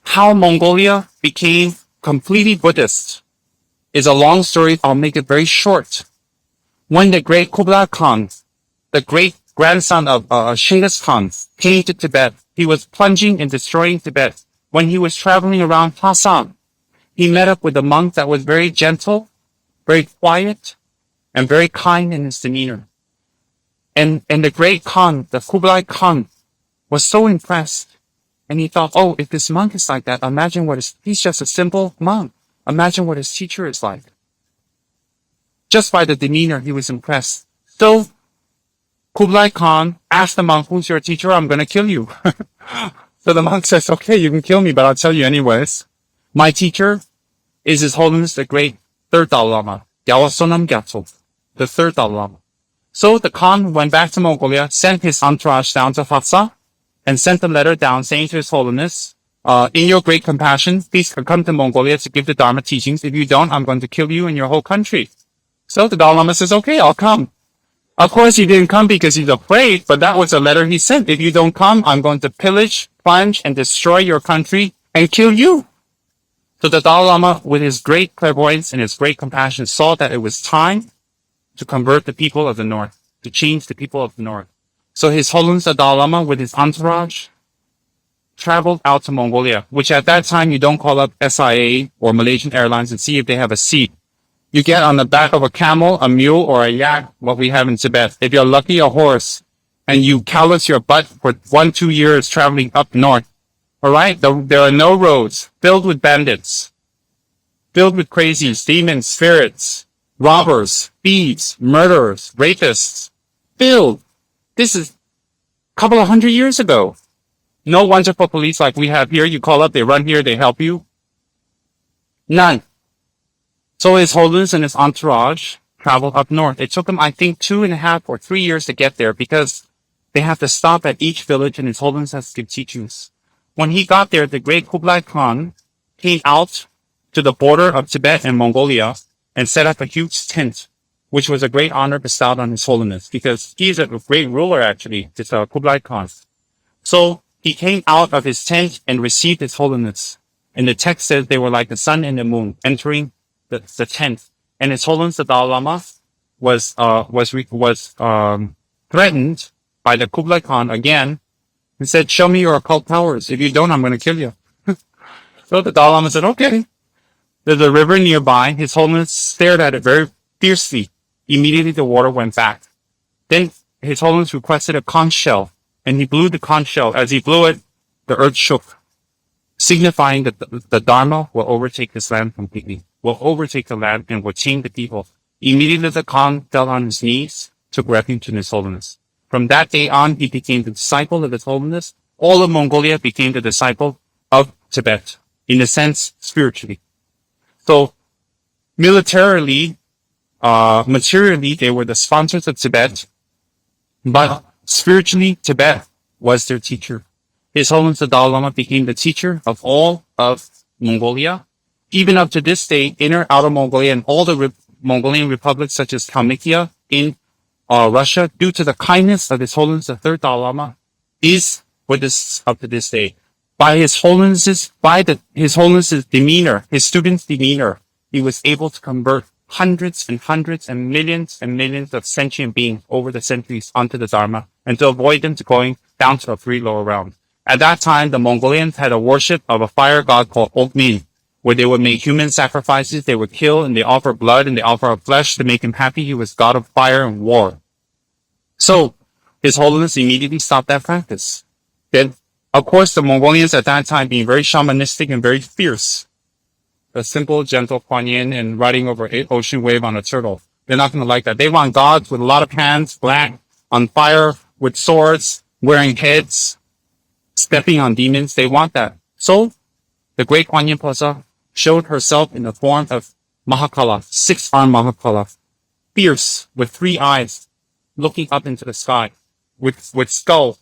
How Mongolia became completely Buddhist is a long story. I'll make it very short. When the great Kublai Khan, the great grandson of Genghis Khan, came to Tibet, he was plunging and destroying Tibet. When he was traveling around Hassan, he met up with a monk that was very gentle, very quiet, and very kind in his demeanor. And the great Khan, the Kublai Khan, was so impressed. And he thought, oh, if this monk is like that, he's just a simple monk. Imagine what his teacher is like. Just by the demeanor, he was impressed. So Kublai Khan asked the monk, who's your teacher? I'm going to kill you. So the monk says, okay, you can kill me, but I'll tell you anyways. My teacher is His Holiness the Great Third Dalai Lama, Gyaltsen Gyatso, the Third Dalai Lama. So the Khan went back to Mongolia, sent his entourage down to Lhasa, and sent a letter down saying to His Holiness, in your great compassion, please come to Mongolia to give the Dharma teachings. If you don't, I'm going to kill you and your whole country. So the Dalai Lama says, okay, I'll come. Of course, he didn't come because he's afraid, but that was a letter he sent. If you don't come, I'm going to pillage, plunge, and destroy your country and kill you. So the Dalai Lama, with his great clairvoyance and his great compassion, saw that it was time to convert the people of the North, to change the people of the North. So His Holiness the Dalai Lama, with his entourage, traveled out to Mongolia, which at that time you don't call up SIA or Malaysian Airlines and see if they have a seat. You get on the back of a camel, a mule, or a yak, what we have in Tibet. If you're lucky, a horse, and you callous your butt for 1-2 years traveling up north. Alright? There are no roads, filled with bandits, filled with crazies, demons, spirits, robbers, thieves, murderers, rapists. Filled. This is a couple of 100 years ago. No wonderful police like we have here. You call up, they run here, they help you. None. So His Holiness and his entourage traveled up north. It took them, I think, 2.5 or 3 years to get there because they have to stop at each village and His Holiness has to give teachings. When he got there, the great Kublai Khan came out to the border of Tibet and Mongolia and set up a huge tent, which was a great honor bestowed on His Holiness because he's a great ruler, actually. It's Kublai Khan. So he came out of his tent and received His Holiness. And the text says they were like the sun and the moon entering the tent. And His Holiness the Dalai Lama was threatened by the Kublai Khan again. He said, show me your occult powers. If you don't, I'm going to kill you. So the Dalai Lama said, okay. There's a river nearby. His Holiness stared at it very fiercely. Immediately the water went back. Then His Holiness requested a conch shell, and he blew the conch shell. As he blew it, the earth shook, signifying that the Dharma will overtake this land completely, will overtake the land and will change the people. Immediately the Khan fell on his knees, took refuge in His Holiness. From that day on, he became the disciple of His Holiness. All of Mongolia became the disciple of Tibet, in a sense, spiritually. So, militarily, materially, they were the sponsors of Tibet, but spiritually, Tibet was their teacher. His Holiness the Dalai Lama became the teacher of all of Mongolia. Even up to this day, Inner, Outer Mongolia, and all the Mongolian republics such as Kalmykia in Russia, due to the kindness of His Holiness the Third Dalai Lama, is Buddhist up to this day. By His Holiness's demeanor, his students' demeanor, he was able to convert hundreds and hundreds and millions of sentient beings over the centuries onto the Dharma and to avoid them to going down to a free lower realm. At that time, the Mongolians had a worship of a fire god called Ogmin, where they would make human sacrifices, they would kill, and they offer blood, and they offer up flesh to make him happy. He was god of fire and war. So, His Holiness immediately stopped that practice. Then, of course, the Mongolians at that time being very shamanistic and very fierce, a simple, gentle Kuan Yin and riding over an ocean wave on a turtle. They're not going to like that. They want gods with a lot of hands, black, on fire, with swords, wearing heads, stepping on demons. They want that. So, the great Kuan Yin Posa showed herself in the form of Mahakala, 6-armed Mahakala, fierce, with 3 eyes, looking up into the sky, with skull,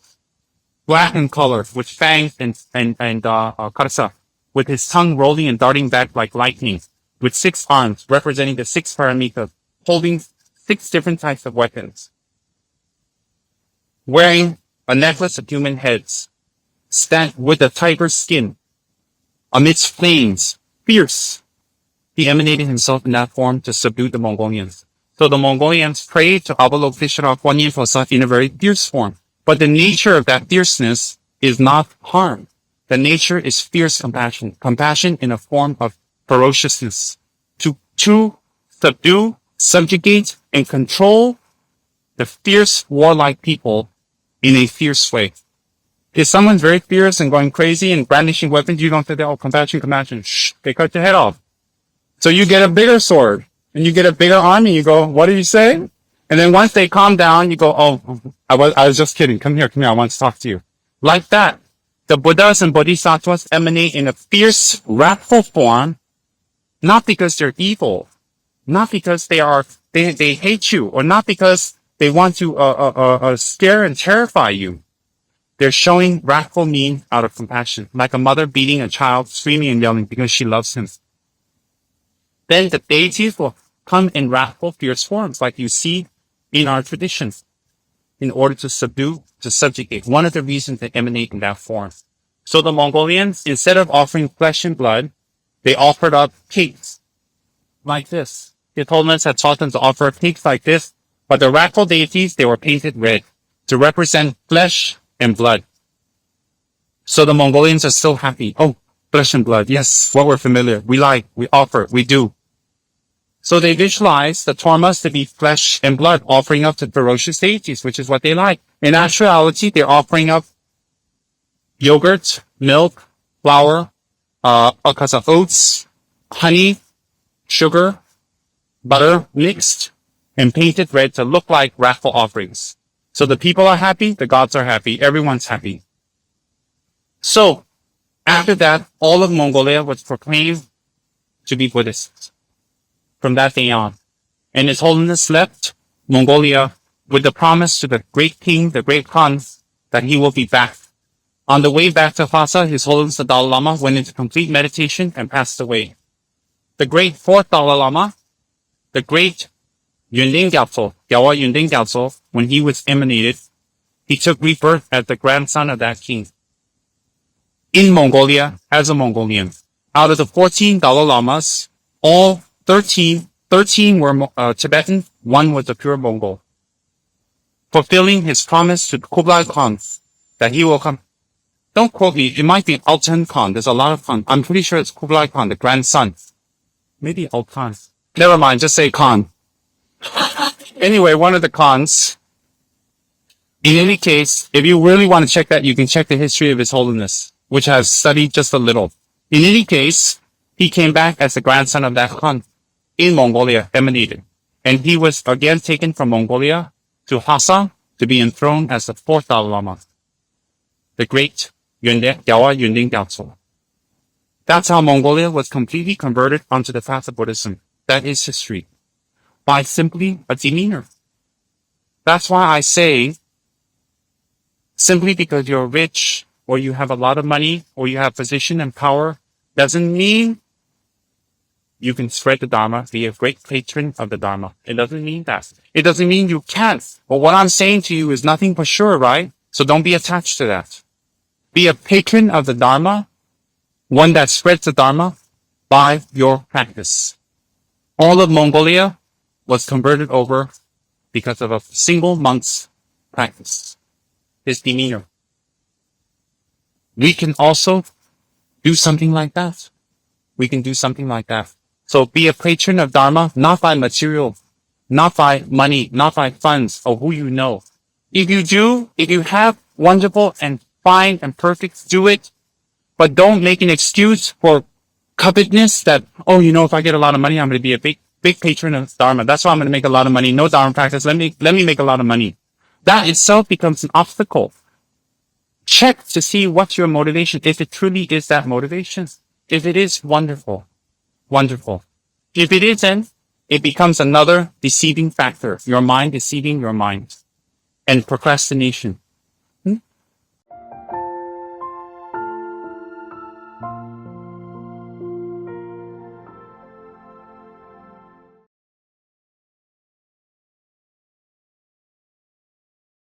black in color, with fangs and karsa, with his tongue rolling and darting back like lightning, with 6 arms, representing the 6 paramitas, holding 6 different types of weapons, wearing a necklace of human heads, with a tiger's skin, amidst flames, fierce. He emanated himself in that form to subdue the Mongolians. So the Mongolians prayed to Avalokiteshvara Kuan Yin Fosa in a very fierce form. But the nature of that fierceness is not harm. The nature is fierce compassion. Compassion in a form of ferociousness. To subdue, subjugate, and control the fierce, warlike people in a fierce way. If someone's very fierce and going crazy and brandishing weapons, you don't say, oh, compassion, compassion. Shh, they cut your head off. So you get a bigger sword and you get a bigger army. You go, what did you say? And then once they calm down, you go, oh, I was just kidding. Come here. I want to talk to you. Like that. The Buddhas and Bodhisattvas emanate in a fierce, wrathful form, not because they're evil, not because they hate you, or not because they want to scare and terrify you. They're showing wrathful mean out of compassion, like a mother beating a child, screaming and yelling because she loves him. Then the deities will come in wrathful, fierce forms, like you see in our traditions, in order to subdue, to subjugate. One of the reasons they emanate in that form. So the Mongolians, instead of offering flesh and blood, they offered up cakes like this. The Holiness had taught them to offer cakes like this, but the wrathful deities, they were painted red to represent flesh and blood. So the Mongolians are still happy. Oh, flesh and blood. Yes, what we're familiar. We like, we offer, we do. So they visualize the tormas to be flesh and blood, offering up to ferocious deities, which is what they like. In actuality, they're offering up yogurt, milk, flour, oats, honey, sugar, butter mixed, and painted red to look like wrathful offerings. So the people are happy, the gods are happy, everyone's happy. So, after that, all of Mongolia was proclaimed to be Buddhist from that day on. And His Holiness left Mongolia with the promise to the great king, the great Khan, that he will be back. On the way back to Lhasa, His Holiness the Dalai Lama went into complete meditation and passed away. The great fourth Dalai Lama, the great Yunlin Gyatso, Gyawa Yunlin Gyatso, when he was emanated, he took rebirth as the grandson of that king in Mongolia as a Mongolian. Out of the 14 Dalai Lamas, all 13 were Tibetan, one was a pure Mongol, fulfilling his promise to Kublai Khan that he will come. Don't quote me, it might be Altan Khan, there's a lot of Khan. I'm pretty sure it's Kublai Khan, the grandson. Maybe Altan. Never mind, just say Khan. Anyway, one of the Khans. In any case, if you really want to check that, you can check the history of His Holiness, which has studied just a little. In any case, he came back as the grandson of that Khan in Mongolia, emanated. And he was again taken from Mongolia to Lhasa to be enthroned as the fourth Dalai Lama, the great Gyawa Yunlin Gyatso. That's how Mongolia was completely converted onto the path of Buddhism. That is history. By simply a demeanor. That's why I say, simply because you're rich, or you have a lot of money, or you have position and power, doesn't mean you can spread the Dharma, be a great patron of the Dharma. It doesn't mean that. It doesn't mean you can't. But what I'm saying to you is nothing for sure, right? So don't be attached to that. Be a patron of the Dharma, one that spreads the Dharma by your practice. All of Mongolia was converted over because of a single monk's practice, his demeanor. We can also do something like that. We can do something like that. So be a patron of Dharma, not by material, not by money, not by funds, or who you know. If you have wonderful and fine and perfect, do it. But don't make an excuse for covetousness that, oh, if I get a lot of money, I'm going to be a big patron of Dharma. That's why I'm going to make a lot of money. No Dharma practice. Let me make a lot of money. That itself becomes an obstacle. Check to see what's your motivation. If it truly is that motivation. If it is, wonderful. Wonderful. If it isn't, it becomes another deceiving factor. Your mind deceiving your mind. And procrastination.